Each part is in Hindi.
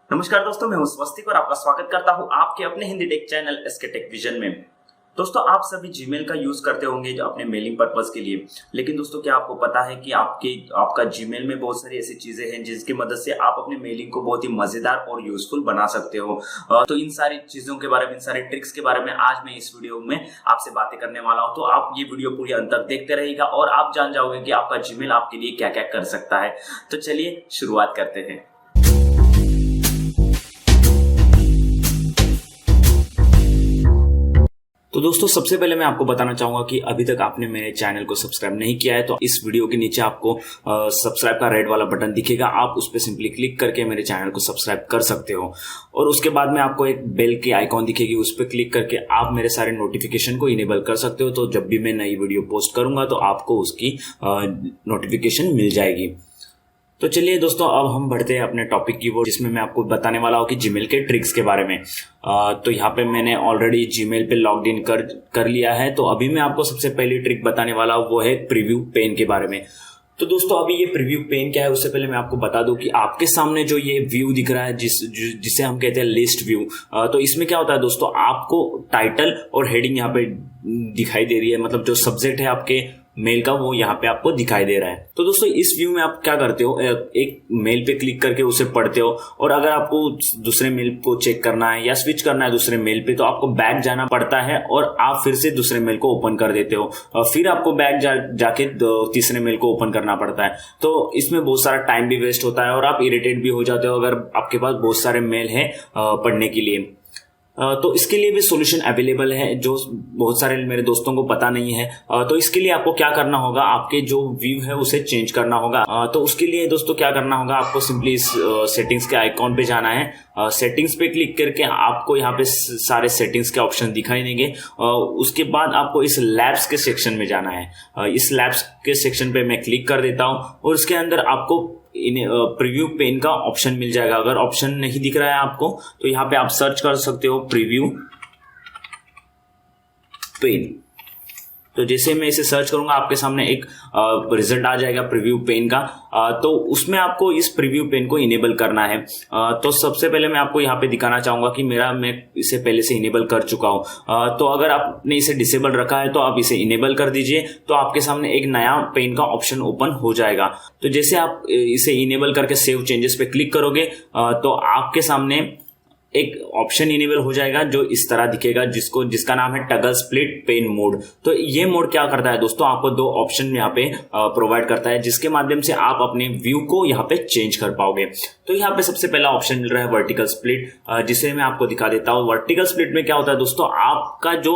नमस्कार दोस्तों, मैं हूं स्वस्तिक और आपका स्वागत करता हूं आपके अपने Hindi tech channel SK tech vision में। दोस्तों, आप सभी जीमेल का यूज करते होंगे जो अपने मेलिंग पर्पस के लिए। लेकिन दोस्तों, क्या आपको पता है कि आपका जीमेल में बहुत सारी ऐसी चीजें हैं जिसकी मदद से आप अपने मेलिंग को बहुत ही मजेदार और यूजफुल बना सकते हो। तो इन सारी चीजों के बारे में, इन सारे ट्रिक्स के बारे में आज मैं इस वीडियो में आपसे बातें करने वाला हूं। तो आप ये वीडियो पूरी अंत तक देखते रहिएगा और आप जान जाओगे कि आपका जीमेल आपके लिए क्या क्या कर सकता है। तो चलिए शुरुआत करते हैं। तो दोस्तों, सबसे पहले मैं आपको बताना चाहूंगा कि अभी तक आपने मेरे चैनल को सब्सक्राइब नहीं किया है तो इस वीडियो के नीचे आपको सब्सक्राइब का रेड वाला बटन दिखेगा। आप उस पर सिंपली क्लिक करके मेरे चैनल को सब्सक्राइब कर सकते हो और उसके बाद में आपको एक बेल की आइकॉन दिखेगी, उस पर क्लिक करके आप मेरे सारे नोटिफिकेशन को इनेबल कर सकते हो। तो जब भी मैं नई वीडियो पोस्ट करूंगा तो आपको उसकी नोटिफिकेशन मिल जाएगी। तो चलिए दोस्तों, अब हम बढ़ते हैं अपने टॉपिक की ओर, जिसमें मैं आपको बताने वाला हूँ कि जीमेल के ट्रिक्स के बारे में। तो यहाँ पे मैंने ऑलरेडी जीमेल पे लॉग इन कर लिया है। तो अभी मैं आपको सबसे पहली ट्रिक बताने वाला हूँ, वो है प्रीव्यू पेन के बारे में। तो दोस्तों, अभी ये प्रीव्यू पेन क्या है उससे पहले मैं आपको बता दूं कि आपके सामने जो ये व्यू दिख रहा है जिसे हम कहते हैं लिस्ट व्यू, तो इसमें क्या होता है दोस्तों, आपको टाइटल और हेडिंग यहाँ पे दिखाई दे रही है। मतलब जो सब्जेक्ट है आपके मेल का वो यहाँ पे आपको दिखाई दे रहा है। तो दोस्तों, इस व्यू में आप क्या करते हो, एक मेल पे क्लिक करके उसे पढ़ते हो और अगर आपको दूसरे मेल को चेक करना है या स्विच करना है दूसरे मेल पे तो आपको बैक जाना पड़ता है और आप फिर से दूसरे मेल को ओपन कर देते हो और फिर आपको बैक जाके तीसरे मेल को ओपन करना पड़ता है। तो इसमें बहुत सारा टाइम भी वेस्ट होता है और आप इरिटेट भी हो जाते हो अगर आपके पास बहुत सारे मेल है पढ़ने के लिए। तो इसके लिए भी सॉल्यूशन अवेलेबल है जो बहुत सारे मेरे दोस्तों को पता नहीं है। तो इसके लिए आपको क्या करना होगा, आपके जो व्यू है उसे चेंज करना होगा। तो उसके लिए दोस्तों क्या करना होगा, आपको सिंपली इस सेटिंग्स के आइकॉन पे जाना है। सेटिंग्स पे क्लिक करके आपको यहाँ पे सारे सेटिंग्स के ऑप्शन दिखाई देंगे। उसके बाद आपको इस लैब्स के सेक्शन में जाना है। इस लैब्स के सेक्शन पे मैं क्लिक कर देता हूँ और उसके अंदर आपको प्रीव्यू पेन का ऑप्शन मिल जाएगा। अगर ऑप्शन नहीं दिख रहा है आपको तो यहाँ पे आप सर्च कर सकते हो प्रीव्यू पेन। तो जैसे मैं इसे सर्च करूंगा आपके सामने एक रिजल्ट आ जाएगा प्रीव्यू पेन का। तो उसमें आपको इस प्रीव्यू पेन को इनेबल करना है। तो सबसे पहले मैं आपको यहाँ पे दिखाना चाहूंगा कि मैं इसे पहले से इनेबल कर चुका हूँ। तो अगर आपने इसे डिसेबल रखा है तो आप इसे इनेबल कर दीजिए, तो आपके सामने एक नया पेन का ऑप्शन ओपन हो जाएगा। तो जैसे आप इसे इनेबल करके सेव चेंजेस पे क्लिक करोगे तो आपके सामने एक ऑप्शन इनेबल हो जाएगा जो इस तरह दिखेगा, जिसका नाम है टगल स्प्लिट पेन मोड। तो ये मोड क्या करता है दोस्तों, आपको दो ऑप्शन यहाँ पे प्रोवाइड करता है जिसके माध्यम से आप अपने व्यू को यहाँ पे चेंज कर पाओगे। तो यहाँ पे सबसे पहला ऑप्शन मिल रहा है वर्टिकल स्प्लिट, जिसे मैं आपको दिखा देता हूँ। वर्टिकल स्प्लिट में क्या होता है दोस्तों, आपका जो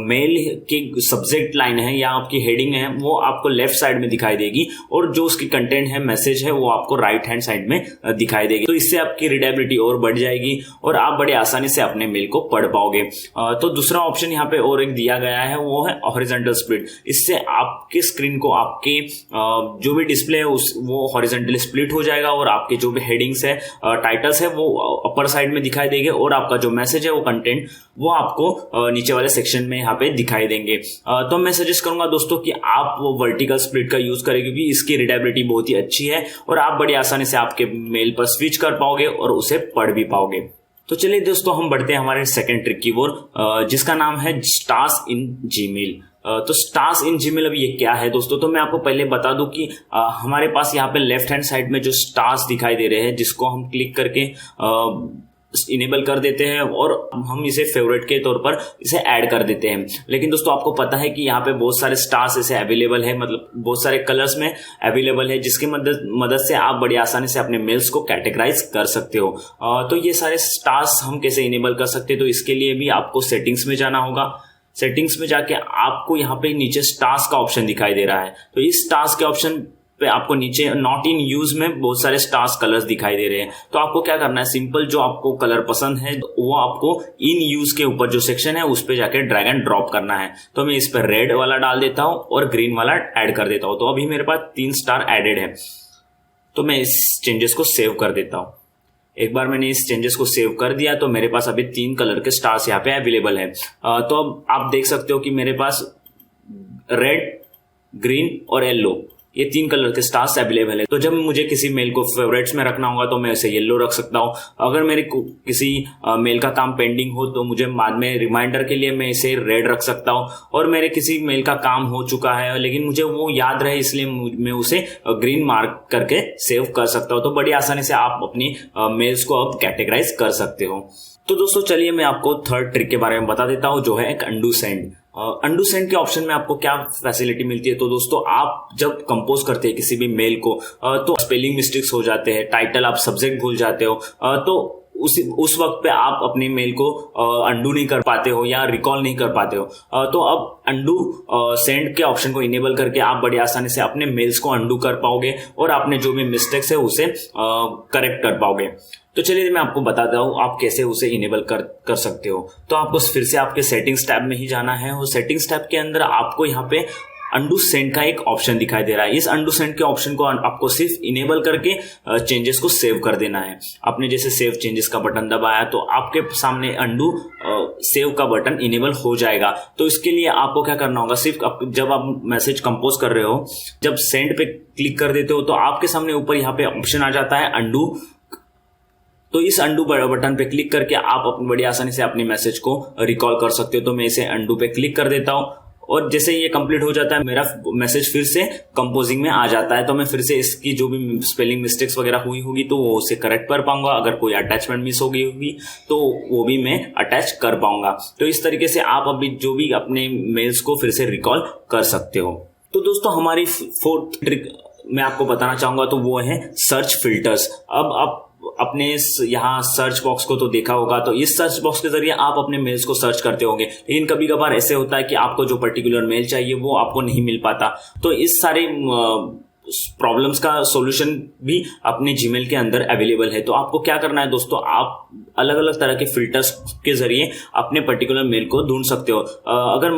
मेल की सब्जेक्ट लाइन है या आपकी हेडिंग है वो आपको लेफ्ट साइड में दिखाई देगी और जो उसकी कंटेंट है, मैसेज है, वो आपको राइट हैंड साइड में दिखाई देगी। तो इससे आपकी रीडेबिलिटी और बढ़ जाएगी और आप बड़े आसानी से अपने मेल को पढ़ पाओगे। तो दूसरा ऑप्शन यहाँ पे और एक दिया गया है, वो है हॉरिजॉन्टल स्प्लिट। इससे आपके स्क्रीन को, आपके जो भी डिस्प्ले है वो हॉरिजॉन्टली स्प्लिट हो जाएगा और आपके जो भी हेडिंग्स है, टाइटल्स है, वो अपर साइड में दिखाई देंगे और आपका जो मैसेज है, वो कंटेंट, वो आपको नीचे वाले सेक्शन में यहाँ पे दिखाई देंगे। तो मैं सजेस्ट करूंगा दोस्तों कि आप वो वर्टिकल स्प्लिट का यूज करें क्योंकि इसकी रीडेबिलिटी बहुत ही अच्छी है और आप बड़ी आसानी से आपके मेल पर स्विच कर पाओगे और उसे पढ़ भी पाओगे। तो चलिए दोस्तों, हम बढ़ते हैं हमारे सेकंड ट्रिक की ओर, जिसका नाम है स्टार्स इन जीमेल। तो स्टार्स इन जीमेल अभी ये क्या है दोस्तों, तो मैं आपको पहले बता दूं कि हमारे पास यहाँ पे लेफ्ट हैंड साइड में जो स्टार्स दिखाई दे रहे हैं, जिसको हम क्लिक करके इनेबल कर देते हैं और हम इसे फेवरेट के तौर पर इसे ऐड कर देते हैं। लेकिन दोस्तों, आपको पता है कि यहाँ पे बहुत सारे स्टार्स ऐसे अवेलेबल है, मतलब बहुत सारे कलर्स में अवेलेबल है, जिसकी मदद से आप बड़ी आसानी से अपने मेल्स को कैटेगराइज कर सकते हो। तो ये सारे स्टार्स हम कैसे इनेबल कर सकते हैं, तो इसके लिए भी आपको सेटिंग्स में जाना होगा। सेटिंग्स में जाके आपको यहाँ पे नीचे स्टार्स का ऑप्शन दिखाई दे रहा है। तो इस स्टार्स के ऑप्शन पे आपको नीचे नॉट इन यूज में बहुत सारे स्टार्स कलर्स दिखाई दे रहे हैं। तो आपको क्या करना है, सिंपल जो आपको कलर पसंद है वो आपको इन यूज के ऊपर जो सेक्शन है उस पे जाके ड्रैग एंड ड्रॉप करना है। तो मैं इस पर रेड वाला डाल देता हूं और ग्रीन वाला ऐड कर देता हूं। तो अभी मेरे पास 3 स्टार एडेड है। तो मैं इस चेंजेस को सेव कर देता हूं। एक बार मैंने इस चेंजेस को सेव कर दिया तो मेरे पास अभी 3 कलर के स्टार्स यहाँ पे अवेलेबल है। तो अब आप देख सकते हो कि मेरे पास रेड, ग्रीन और येलो ये 3 कलर के स्टार्स अवेलेबल है। तो जब मुझे किसी मेल को फेवरेट्स में रखना होगा तो मैं इसे येलो रख सकता हूँ। अगर मेरे किसी मेल का काम पेंडिंग हो तो मुझे बाद में रिमाइंडर के लिए मैं इसे रेड रख सकता हूँ। और मेरे किसी मेल का काम हो चुका है लेकिन मुझे वो याद रहे इसलिए मैं उसे ग्रीन मार्क करके सेव कर सकता हूँ। तो बड़ी आसानी से आप अपनी मेल्स को अब कैटेगराइज कर सकते हो। तो दोस्तों चलिए मैं आपको थर्ड ट्रिक के बारे में बता देता हूँ, जो है एक अंडू सेंड। अंडू सेंड के ऑप्शन में आपको क्या फैसिलिटी मिलती है। तो दोस्तों आप जब कंपोज करते हैं किसी भी मेल को तो स्पेलिंग मिस्टेक्स हो जाते हैं, टाइटल आप सब्जेक्ट भूल जाते हो, तो उस वक्त पे आप अपनी मेल को अंडू नहीं कर पाते हो या रिकॉल नहीं कर पाते हो। तो अब अंडू सेंड के ऑप्शन को इनेबल करके आप बड़ी आसानी से अपने मेल्स को अंडू कर पाओगे और आपने जो भी मिस्टेक्स है उसे करेक्ट कर पाओगे। तो चलिए मैं आपको बताता हूँ आप कैसे उसे इनेबल कर सकते हो। तो आपको फिर से आपके सेटिंग्स टैब में ही जाना है और सेटिंग्स टैब के अंदर आपको यहाँ पे अंडू सेंड का एक ऑप्शन दिखाई दे रहा है। इस अंडू सेंड के ऑप्शन को आपको सिर्फ इनेबल करके चेंजेस को सेव कर देना है। आपने जैसे सेव चेंजेस का बटन दबाया तो आपके सामने अंडू सेव का बटन इनेबल हो जाएगा। तो इसके लिए आपको क्या करना होगा, सिर्फ जब आप मैसेज कंपोज कर रहे हो, जब सेंड पे क्लिक कर देते हो तो आपके सामने ऊपर यहाँ पे ऑप्शन आ जाता है अंडू। तो इस अंडू बटन पे क्लिक करके आप बड़ी आसानी से अपने मैसेज को रिकॉल कर सकते हो। तो मैं इसे अंडू पे क्लिक कर देता हूँ और जैसे ये कंप्लीट हो जाता है मेरा मैसेज फिर से कंपोजिंग में आ जाता है। तो मैं फिर से इसकी जो भी स्पेलिंग मिस्टेक्स वगैरह हुई होगी तो वो उसे करेक्ट कर पाऊंगा। अगर कोई अटैचमेंट मिस हो गई होगी तो वो भी मैं अटैच कर पाऊंगा। तो इस तरीके से आप अभी जो भी अपने मेल्स को फिर से रिकॉल कर सकते हो। तो दोस्तों हमारी फोर्थ ट्रिक मैं आपको बताना चाहूंगा तो वो है सर्च फिल्टर्स। अब आप अपने यहाँ सर्च बॉक्स को तो देखा होगा, तो इस सर्च बॉक्स के जरिए आप अपने मेल्स को सर्च करते होंगे, लेकिन कभी कभार ऐसे होता है कि आपको जो पर्टिकुलर मेल चाहिए वो आपको नहीं मिल पाता। तो इस सारे प्रॉब्लम्स का सॉल्यूशन भी अपने जीमेल के अंदर अवेलेबल है। तो आपको क्या करना है दोस्तों, आप अलग अलग तरह के फिल्टर्स के जरिए अपने पर्टिकुलर मेल को ढूंढ सकते हो। अगर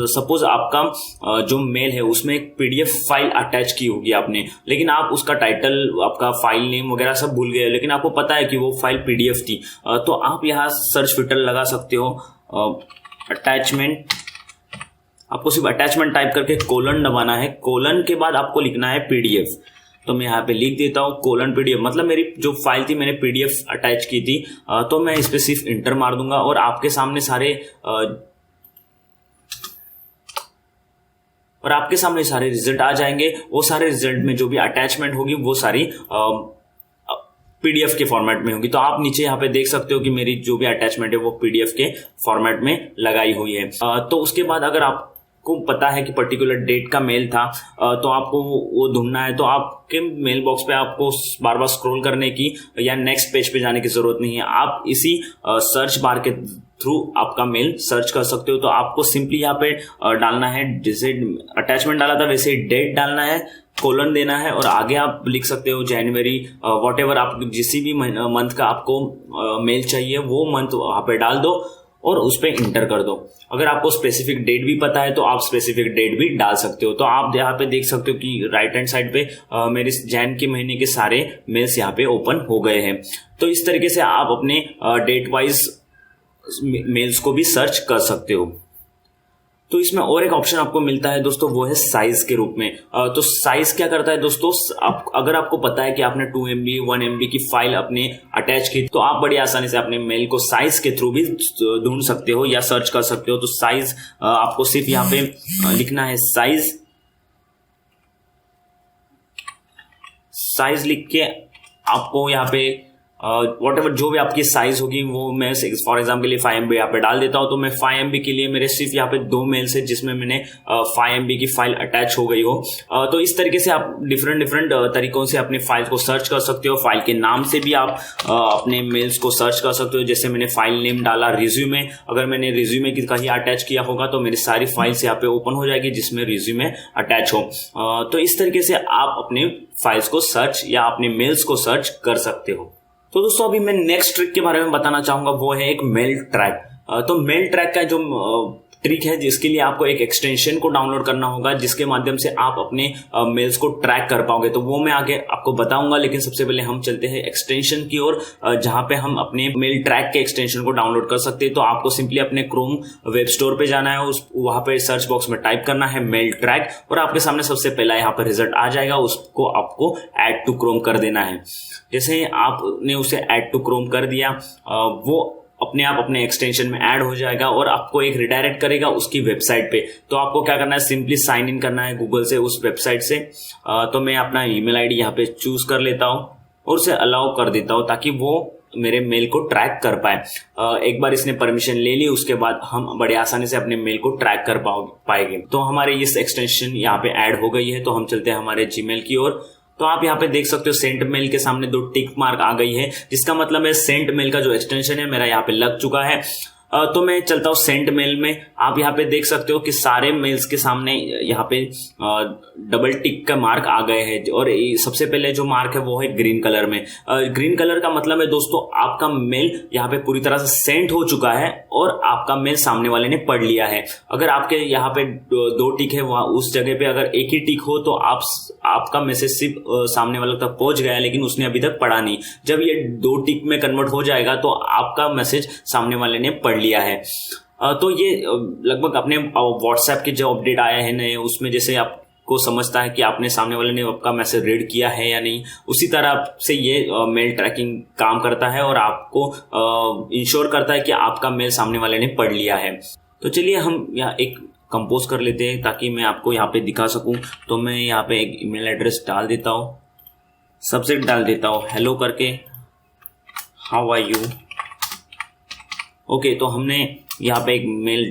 सपोज आपका जो मेल है उसमें एक पीडीएफ फाइल अटैच की होगी आपने, लेकिन आप उसका टाइटल, आपका फाइल नेम वगैरह सब भूल गए, लेकिन आपको पता है कि वो फाइल पीडीएफ थी, तो आप यहाँ सर्च फिल्टर लगा सकते हो अटैचमेंट। आपको सिर्फ अटैचमेंट टाइप करके कोलन दबाना है, कोलन के बाद आपको लिखना है पीडीएफ। तो मैं यहाँ पे लिख देता हूँ कोलन पीडीएफ, मतलब मेरी जो फाइल थी मैंने पीडीएफ अटैच की थी। तो मैं इस पे सिर्फ इंटर मार दूंगा और आपके सामने सारे रिजल्ट आ जाएंगे। वो सारे रिजल्ट में जो भी अटैचमेंट होगी वो सारी पीडीएफ के फॉर्मेट में होगी। तो आप नीचे यहाँ पे देख सकते हो कि मेरी जो भी अटैचमेंट है वो पीडीएफ के फॉर्मेट में लगाई हुई है। तो उसके बाद अगर आपको पता है कि पर्टिकुलर डेट का मेल था तो आपको वो ढूंढना है, तो आपके मेल बॉक्स पे आपको बार बार स्क्रॉल करने की या नेक्स्ट पेज पे जाने की जरूरत नहीं है। आप इसी सर्च बार के थ्रू आपका मेल सर्च कर सकते हो। तो आपको सिंपली यहाँ पे डालना है, जैसे अटैचमेंट डाला था वैसे डेट डालना है, कोलन देना है और आगे आप लिख सकते हो जनवरी, वॉट एवर आप जिस भी मंथ का आपको मेल चाहिए वो मंथ वहां पे डाल दो और उस पर इंटर कर दो। अगर आपको स्पेसिफिक डेट भी पता है तो आप स्पेसिफिक डेट भी डाल सकते हो। तो आप यहाँ पे देख सकते हो कि राइट हैंड साइड पे मेरे जैन के महीने के सारे मेल्स यहाँ पे ओपन हो गए हैं। तो इस तरीके से आप अपने डेट वाइज मेल्स को भी सर्च कर सकते हो। तो इसमें और एक ऑप्शन आपको मिलता है दोस्तों, वो है साइज के रूप में। तो साइज क्या करता है दोस्तों, अगर आपको पता है कि आपने 2 MB 1 MB की फाइल अपने अटैच की, तो आप बड़ी आसानी से अपने मेल को साइज के थ्रू भी ढूंढ सकते हो या सर्च कर सकते हो। तो साइज आपको सिर्फ यहाँ पे लिखना है साइज लिख के आपको यहाँ पे वॉट एवर जो भी आपकी साइज होगी वो मैं फॉर एग्जाम्पल के लिए 5 MB यहाँ पे डाल देता हूँ। तो मैं 5 MB के लिए मेरे सिर्फ यहाँ पे 2 मेल्स है जिसमें मैंने 5 MB की फाइल अटैच हो गई हो। तो इस तरीके से आप डिफरेंट तरीकों से अपनी फाइल को सर्च कर सकते हो। फाइल के नाम से भी आप अपने मेल्स को सर्च कर सकते हो। जैसे मैंने फाइल नेम डाला रिज्यूमे, अगर मैंने रिज्यूमे की कहीं अटैच किया होगा तो मेरी सारी फाइल्स यहाँ पे ओपन हो जाएगी जिसमें रिज्यूमे अटैच हो। तो इस तरीके से आप अपने फाइल्स को सर्च या अपने मेल्स को सर्च कर सकते हो। तो दोस्तों अभी मैं नेक्स्ट ट्रिक के बारे में बताना चाहूंगा, वो है एक मेल ट्रैक। तो मेल ट्रैक का जो ट्रिक है जिसके लिए आपको एक एक्सटेंशन को डाउनलोड करना होगा जिसके माध्यम से आप अपने मेल्स को ट्रैक कर पाओगे। तो वो मैं आगे आपको बताऊंगा, लेकिन सबसे पहले हम चलते हैं एक्सटेंशन की ओर, जहां पे हम अपने मेल ट्रैक के एक्सटेंशन को डाउनलोड कर सकते हैं। तो आपको सिंपली अपने क्रोम वेब स्टोर पे जाना है, वहां पे सर्च बॉक्स में टाइप करना है मेल ट्रैक और आपके सामने सबसे पहला यहाँ पर रिजल्ट आ जाएगा, उसको आपको ऐड टू क्रोम कर देना है। जैसे आपने उसे ऐड टू क्रोम कर दिया, वो अपने आप अपने एक्सटेंशन में ऐड हो जाएगा और आपको एक रिडायरेक्ट करेगा उसकी वेबसाइट पे। तो आपको क्या करना है, सिंपली साइन इन करना है गूगल से उस वेबसाइट से। तो मैं अपना ईमेल आईडी यहाँ पे चूज कर लेता हूँ और उसे अलाउ कर देता हूँ ताकि वो मेरे मेल को ट्रैक कर पाए। एक बार इसने परमिशन ले ली उसके बाद हम बड़े आसानी से अपने मेल को ट्रैक कर पाएंगे। तो हमारे इस एक्सटेंशन यहाँ पे ऐड हो गई है। तो हम चलते हैं हमारे जीमेल की ओर। तो आप यहाँ पे देख सकते हो सेंट मेल के सामने 2 टिक मार्क आ गई है, जिसका मतलब है सेंट मेल का जो एक्सटेंशन है मेरा यहाँ पे लग चुका है। तो मैं चलता हूँ सेंट मेल में। आप यहाँ पे देख सकते हो कि सारे मेल्स के सामने यहाँ पे डबल टिक का मार्क आ गए हैं और सबसे पहले जो मार्क है वो है ग्रीन कलर में। ग्रीन कलर का मतलब है दोस्तों आपका मेल यहाँ पे पूरी तरह से सेंट हो चुका है और आपका मेल सामने वाले ने पढ़ लिया है। अगर आपके यहाँ पे 2 टिक है वहां उस जगह पे अगर एक ही टिक हो तो आपका मैसेज सिर्फ सामने वाले तक पहुंच गया, लेकिन उसने अभी तक पढ़ा नहीं। जब ये 2 टिक में कन्वर्ट हो जाएगा तो आपका मैसेज सामने वाले ने पढ़ लिया है। तो ये लगभग अपने व्हाट्सएप के जो अपडेट आया है नए, उसमें जैसे आपको समझता है कि आपने सामने वाले ने आपका मैसेज रीड किया है या नहीं, उसी तरह से ये मेल ट्रैकिंग काम करता है और आपको इंश्योर करता है कि आपका मेल सामने वाले ने पढ़ लिया है। तो चलिए हम यहाँ एक कंपोज कर लेते हैं ताकि मैं आपको यहाँ पे दिखा सकूं। तो मैं यहाँ पे एक ईमेल एड्रेस डाल देता हूँ, सब्जेक्ट डाल देता हूँ हेलो करके, हाउ आर यू। ओके, तो हमने यहाँ पे एक मेल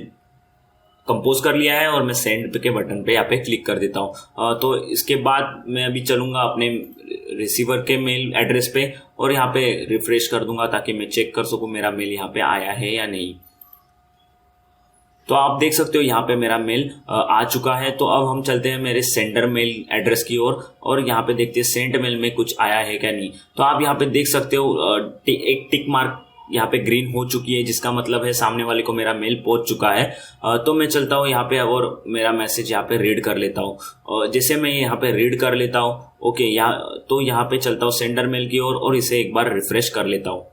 कंपोज कर लिया है और मैं सेंड के बटन पे यहाँ पे क्लिक कर देता हूँ। तो इसके बाद मैं अभी चलूंगा अपने रिसीवर के मेल एड्रेस पे और यहाँ पे रिफ्रेश कर दूंगा ताकि मैं चेक कर सकूं मेरा मेल यहाँ पे आया है या नहीं। तो आप देख सकते हो यहाँ पे मेरा मेल आ चुका है। तो अब हम चलते हैं मेरे सेंडर मेल एड्रेस की ओर और यहाँ पे देखते हैं सेंट मेल में कुछ आया है क्या नहीं। तो आप यहाँ पे देख सकते हो एक टिक मार्क यहाँ पे ग्रीन हो चुकी है, जिसका मतलब है सामने वाले को मेरा मेल पहुंच चुका है। तो मैं चलता हूँ यहाँ पे और मेरा मैसेज यहाँ पे रीड कर लेता हूँ। जैसे मैं यहाँ पे रीड कर लेता हूँ, ओके, यहाँ पे चलता हूँ सेंडर मेल की ओर और इसे एक बार रिफ्रेश कर लेता हूँ।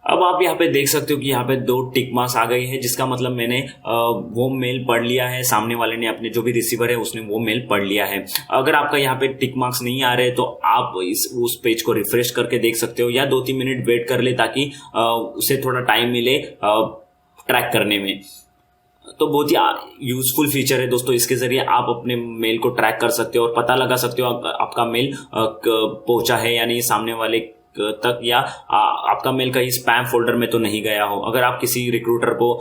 अब आप यहाँ पे देख सकते हो कि यहाँ पे 2 टिक मार्क्स आ गई है, जिसका मतलब मैंने वो मेल पढ़ लिया है, सामने वाले ने अपने जो भी रिसीवर है उसने वो मेल पढ़ लिया है। अगर आपका यहाँ पे टिक मार्क्स नहीं आ रहे तो आप उस पेज को रिफ्रेश करके देख सकते हो या 2-3 मिनट वेट कर ले ताकि उसे थोड़ा टाइम मिले ट्रैक करने में। तो बहुत ही यूजफुल फीचर है दोस्तों, इसके जरिए आप अपने मेल को ट्रैक कर सकते हो और पता लगा सकते हो आपका मेल पहुंचा है या नहीं सामने वाले तक, या आपका मेल कहीं स्पैम फोल्डर में तो नहीं गया हो। अगर आप किसी रिक्रूटर को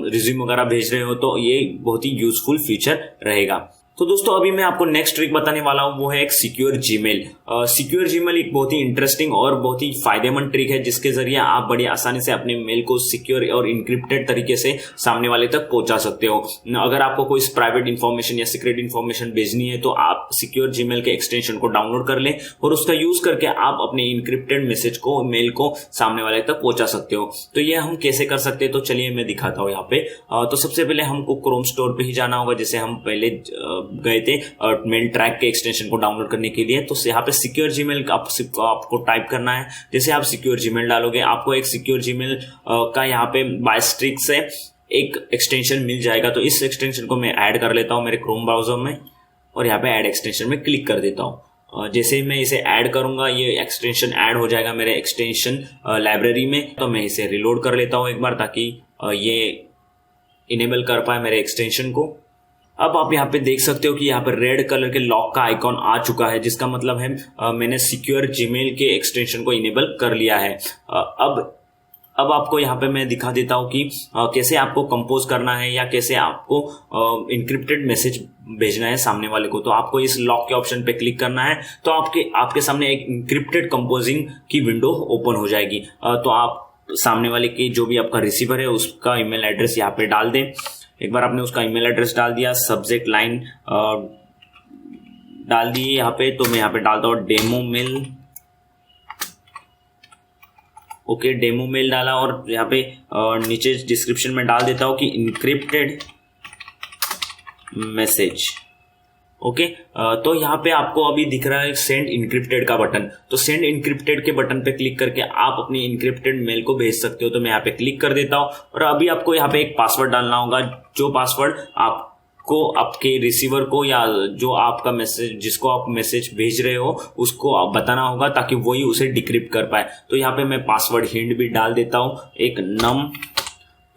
रिज्यूम वगैरह भेज रहे हो तो ये बहुत ही यूजफुल फीचर रहेगा। तो दोस्तों अभी मैं आपको नेक्स्ट ट्रिक बताने वाला हूं, वो है एक सिक्योर जीमेल। सिक्योर जीमेल एक बहुत ही इंटरेस्टिंग और बहुत ही फायदेमंद ट्रिक है जिसके जरिए आप बड़ी आसानी से अपने मेल को सिक्योर और इंक्रिप्टेड तरीके से सामने वाले तक पहुंचा सकते हो। अगर आपको कोई प्राइवेट इंफॉर्मेशन या सीक्रेट इंफॉर्मेशन भेजनी है तो आप सिक्योर जीमेल के एक्सटेंशन को डाउनलोड कर लें और उसका यूज करके आप अपने इंक्रिप्टेड मैसेज को, मेल को सामने वाले तक पहुंचा सकते हो। तो ये हम कैसे कर सकते हैं, तो चलिए मैं दिखाता हूँ यहाँ पे। तो सबसे पहले हमको क्रोम स्टोर पे ही जाना होगा, जैसे हम पहले गए थे मेल ट्रैक के एक्सटेंशन को डाउनलोड करने के लिए। तो यहाँ पे सिक्योर जीमेल आपको टाइप करना है। जैसे आप सिक्योर जीमेल डालोगे आपको एक सिक्योर जीमेल का यहाँ पे बायस्ट्रिक से एक एक्सटेंशन मिल जाएगा। तो इस एक्सटेंशन को मैं ऐड कर लेता हूँ मेरे क्रोम ब्राउजर में और यहाँ पे ऐड एक्सटेंशन में क्लिक कर देता हूँ। जैसे ही मैं इसे ऐड करूंगा ये एक्सटेंशन ऐड हो जाएगा मेरे एक्सटेंशन लाइब्रेरी में। तो मैं इसे रिलोड कर लेता हूँ एक बार ताकि ये इनेबल कर पाए मेरे एक्सटेंशन को। अब आप यहाँ पे देख सकते हो कि यहाँ पर रेड कलर के लॉक का आइकॉन आ चुका है, जिसका मतलब है मैंने सिक्योर जीमेल के एक्सटेंशन को इनेबल कर लिया है। अब आपको यहाँ पे मैं दिखा देता हूँ कि कैसे आपको कंपोज करना है या कैसे आपको इंक्रिप्टेड मैसेज भेजना है सामने वाले को। तो आपको इस लॉक के ऑप्शन पे क्लिक करना है तो आपके सामने एक इंक्रिप्टेड कंपोजिंग की विंडो ओपन हो जाएगी। तो आप सामने वाले की जो भी आपका रिसीवर है उसका ईमेल एड्रेस यहाँ पे डाल दें। एक बार आपने उसका ईमेल एड्रेस डाल दिया, सब्जेक्ट लाइन डाल दी यहाँ पे, तो मैं यहाँ पे डालता हूँ demo mail. Okay, demo mail डाला और यहाँ पे नीचे डिस्क्रिप्शन में डाल देता हूँ कि इनक्रिप्टेड मैसेज। ओके, तो यहाँ पे आपको अभी दिख रहा है सेंड इनक्रिप्टेड का बटन। तो सेंड इनक्रिप्टेड के बटन पे क्लिक करके आप अपनी इनक्रिप्टेड मेल को भेज सकते हो। तो मैं यहाँ पे क्लिक कर देता हूँ और अभी आपको यहाँ पे एक पासवर्ड डालना होगा, जो पासवर्ड आपको आपके रिसीवर को या जो आपका मैसेज, जिसको आप मैसेज भेज रहे हो, उसको आप बताना होगा ताकि वही उसे डिक्रिप्ट कर पाए। तो यहाँ पे मैं पासवर्ड हिंट भी डाल देता हूँ, एक नम,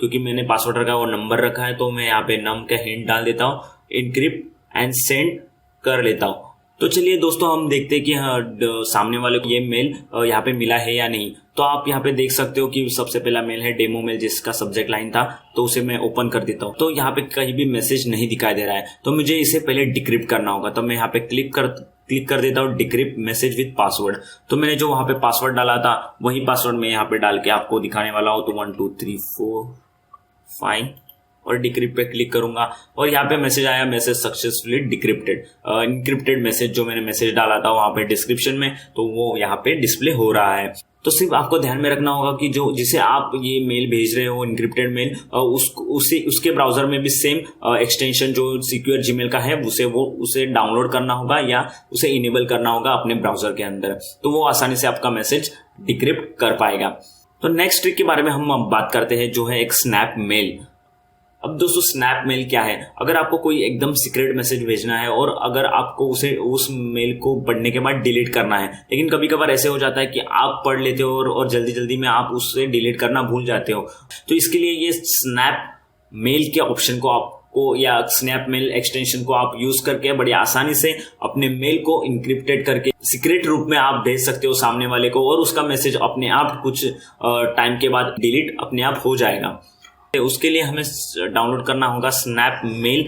क्योंकि मैंने पासवर्ड रखा है वो नंबर रखा है, तो मैं यहाँ पे नम का हिंट डाल देता हूँ, इनक्रिप्ट एंड सेंड कर लेता हूं। तो चलिए दोस्तों, हम देखते हैं कि सामने वाले को ये मेल यहाँ पे मिला है या नहीं। तो आप यहाँ पे देख सकते हो कि सबसे पहला मेल है डेमो मेल, जिसका सब्जेक्ट लाइन था, तो उसे मैं ओपन कर देता हूँ। तो यहाँ पे कहीं भी मैसेज नहीं दिखाई दे रहा है, तो मुझे इसे पहले डिक्रिप्ट करना होगा। तो मैं यहाँ पे क्लिक कर देता हूँ डिक्रिप्ट मैसेज विद पासवर्ड। तो मैंने जो वहां पे पासवर्ड डाला था वही पासवर्ड मैं यहाँ पे डाल के आपको दिखाने वाला हूँ। तो 1 2 3 4 5 और डिक्रिप्ट पे क्लिक करूंगा और यहाँ पे मैसेज आया, message successfully decrypted. Encrypted message जो मैंने मैसेज डाला था वहां पे डिस्क्रिप्शन में, तो वो यहाँ पे डिस्प्ले हो रहा है। तो सिर्फ आपको ध्यान में रखना होगा कि जो जिसे आप ये मेल भेज रहे हो इनक्रिप्टेड मेल, उसके ब्राउजर में भी सेम एक्सटेंशन जो सिक्योर जीमेल का है उसे डाउनलोड करना होगा या उसे इनेबल करना होगा अपने ब्राउजर के अंदर, तो वो आसानी से आपका मैसेज डिक्रिप्ट कर पाएगा। तो नेक्स्ट ट्रिक के बारे में हम अब बात करते हैं, जो है एक स्नैप मेल। अब दोस्तों, स्नैप मेल क्या है? अगर आपको कोई एकदम सीक्रेट मैसेज भेजना है और अगर आपको उस मेल को पढ़ने के बाद डिलीट करना है, लेकिन कभी कभार ऐसे हो जाता है कि आप पढ़ लेते हो और जल्दी जल्दी में आप उससे डिलीट करना भूल जाते हो, तो इसके लिए ये स्नैप मेल के ऑप्शन को आपको या स्नैप मेल एक्सटेंशन को आप यूज करके बड़ी आसानी से अपने मेल को इंक्रिप्टेड करके सीक्रेट रूप में आप भेज सकते हो सामने वाले को, और उसका मैसेज अपने आप कुछ टाइम के बाद डिलीट अपने आप हो जाएगा। उसके लिए हमें डाउनलोड करना होगा स्नैप मेल।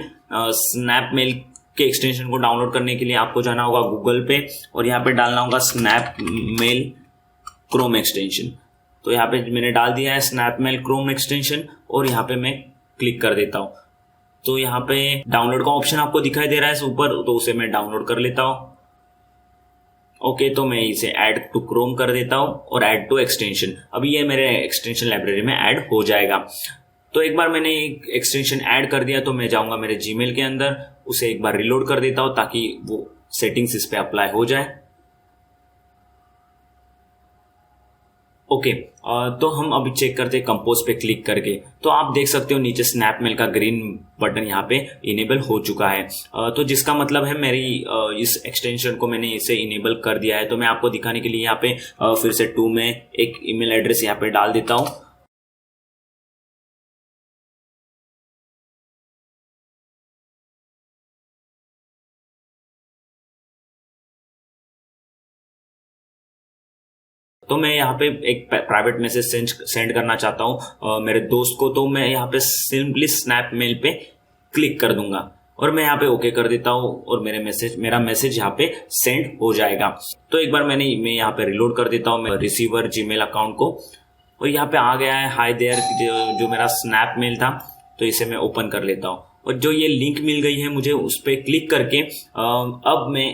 स्नैप मेल के एक्सटेंशन को डाउनलोड करने के लिए आपको जाना होगा गूगल पे और यहाँ पे डालना होगा स्नैप मेल क्रोम एक्सटेंशन। तो यहाँ पे मैंने डाल दिया है स्नैप मेल क्रोम एक्सटेंशन और यहाँ पे मैं क्लिक कर देता हूँ। तो यहाँ पे डाउनलोड का ऑप्शन आपको दिखाई दे रहा है ऊपर, तो उसे मैं डाउनलोड कर लेता हूँ। ओके, तो मैं इसे ऐड टू क्रोम कर देता हूँ और ऐड टू एक्सटेंशन। अभी ये मेरे एक्सटेंशन लाइब्रेरी में ऐड हो जाएगा। तो एक बार मैंने एक एक्सटेंशन ऐड कर दिया, तो मैं जाऊंगा मेरे जीमेल के अंदर, उसे एक बार रिलोड कर देता हूं ताकि वो सेटिंग्स इस पे अप्लाई हो जाए। ओके, तो हम अभी चेक करते हैं कंपोज पे क्लिक करके। तो आप देख सकते हो नीचे स्नैपमेल का ग्रीन बटन यहाँ पे इनेबल हो चुका है। तो जिसका मतलब है मेरी इस एक्सटेंशन को मैंने इसे इनेबल कर दिया है। तो मैं आपको दिखाने के लिए यहाँ पे फिर से 2 में एक ईमेल एड्रेस यहाँ पे डाल देता हूँ। तो मैं यहाँ पे एक प्राइवेट मैसेज सेंड करना चाहता हूँ मेरे दोस्त को। तो मैं यहाँ पे सिंपली स्नैप मेल पे क्लिक कर दूंगा और मैं यहाँ पे ओके कर देता हूँ और मेरा मैसेज यहाँ पे सेंड हो जाएगा। तो एक बार मैं यहाँ पे रिलोड कर देता हूँ मेरे रिसीवर जीमेल अकाउंट को और यहाँ पे आ गया है हाय देयर जो मेरा स्नैप मेल था। तो इसे मैं ओपन कर लेता हूँ और जो ये लिंक मिल गई है मुझे, उस पर क्लिक करके अब मैं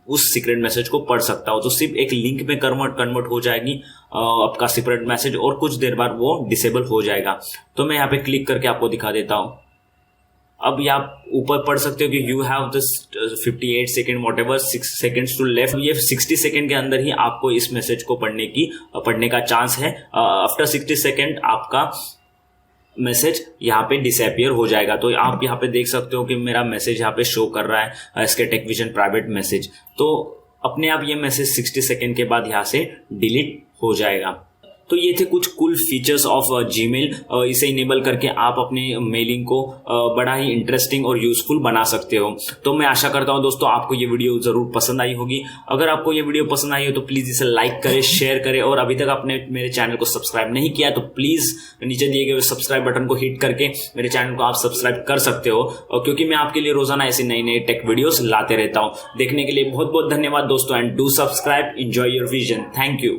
उस सीक्रेट मैसेज को पढ़ सकता हूँ। तो सिर्फ एक लिंक में कन्वर्ट हो जाएगी आपका सीक्रेट मैसेज और कुछ देर बाद वो डिसेबल हो जाएगा। तो मैं यहाँ पे क्लिक करके आपको दिखा देता हूँ। अब आप ऊपर पढ़ सकते हो कि you have this 58 second whatever 6 seconds to left. ये 60 सेकेंड के अंदर ही आपको इस मैसेज को पढ़ने का चांस है। आफ्टर 60 सेकेंड आपका मैसेज यहाँ पे डिसअपियर हो जाएगा। तो आप यहाँ पे देख सकते हो कि मेरा मैसेज यहाँ पे शो कर रहा है इसके टेकविजन प्राइवेट मैसेज। तो अपने आप ये मैसेज 60 सेकेंड के बाद यहाँ से डिलीट हो जाएगा। तो ये थे कुछ कूल फीचर्स ऑफ जीमेल। इसे इनेबल करके आप अपने मेलिंग को बड़ा ही इंटरेस्टिंग और यूजफुल बना सकते हो। तो मैं आशा करता हूं दोस्तों आपको ये वीडियो जरूर पसंद आई होगी। अगर आपको ये वीडियो पसंद आई हो तो प्लीज इसे लाइक करें, शेयर करें और अभी तक आपने मेरे चैनल को सब्सक्राइब नहीं किया तो प्लीज नीचे दिए गए सब्सक्राइब बटन को हिट करके मेरे चैनल को आप सब्सक्राइब कर सकते हो, क्योंकि मैं आपके लिए रोजाना ऐसी नई नई टेक वीडियोस लाते रहता हूँ। देखने के लिए बहुत बहुत धन्यवाद दोस्तों and do subscribe. Enjoy your vision. Thank you.